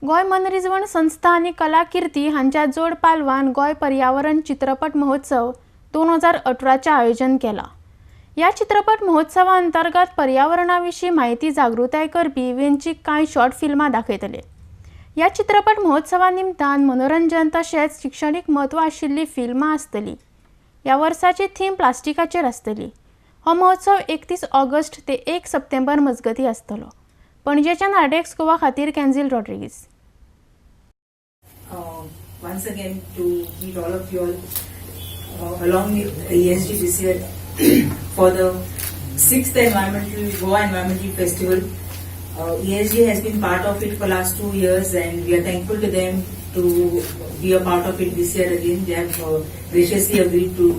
गोय मनरिजवण संस्था आणि कलाकीर्ती हांच्या जोड पालवान गोय पर्यावरण चित्रपट महोत्सव 2018 आयोजन केला। या चित्रपट महोत्सवा अंतर्गत पर्यावरणाविषयी माहिती जागृताय करपी वेंचीक कांय शॉर्ट फिल्मां दाखयतले। या चित्रपट महोत्सवा निमतान मनोरंजन तशेंच शिक्षणीक म्हत्व आशिल्ली फिल्मां आसतली। या वर्साची थीम प्लास्टिकाचेर आसतली। हो महोत्सव 31 ऑगस्ट ते 1 सप्टेंबर मजगती आसतलो। पणजेच्या नार्डेक्स गोवा खातीर केन्झिल Rodrigues. Once again to meet all of you all along with ESG this year for the 6th Goa Environmental Festival. ESG has been part of it for last 2 years and we are thankful to them to be a part of it this year again. They have graciously agreed to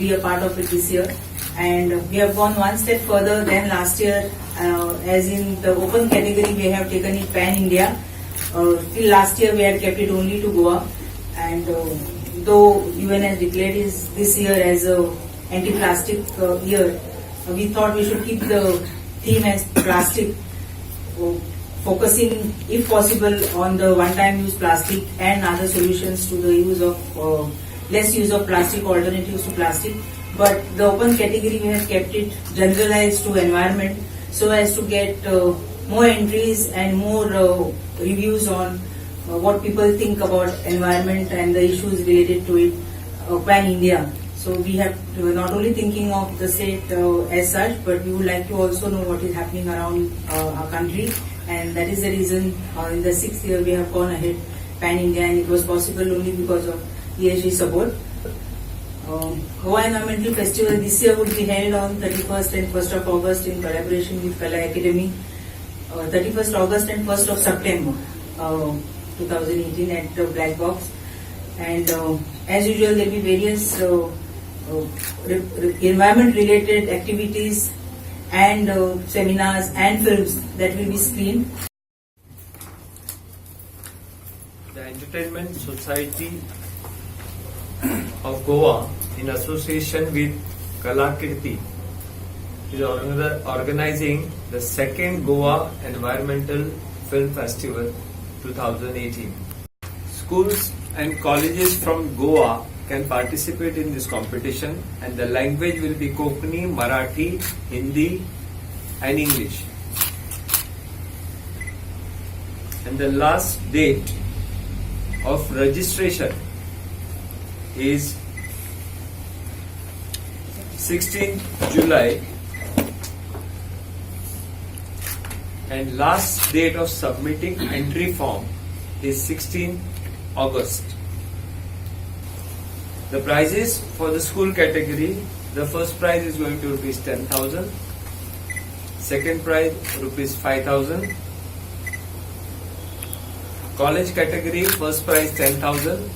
be a part of it this year. And we have gone one step further than last year, as in the open category we have taken it pan-India. Till last year we had kept it only to Goa, and though UN has declared this year as a anti-plastic year, we thought we should keep the theme as plastic, focusing if possible on the one-time use plastic and other solutions to the use of less use of plastic, alternatives to plastic. But the open category we have kept it generalized to environment so as to get more entries and more reviews on what people think about environment and the issues related to it pan-India. So we have not only thinking of the state as such, but we would like to also know what is happening around our country, and that is the reason in the 6th year we have gone ahead pan-India, and it was possible only because of ESG support. Goa Environmental Festival this year would be held on 31st and 1st of August in collaboration with Kala Academy. 31st August and 1st of September 2018 at the Black Box. And as usual there will be various environment related activities and seminars and films that will be screened. The Entertainment Society of Goa, in association with Kalakirti, is organizing the 2nd Goa Environmental Film Festival 2018. Schools and colleges from Goa can participate in this competition, and the language will be Konkani, Marathi, Hindi and English. And the last date of registration is 16th July, and last date of submitting entry form is 16th August. The prizes for the school category: the first prize is going to rupees 10,000, second prize rupees 5,000. College category, first prize 10,000,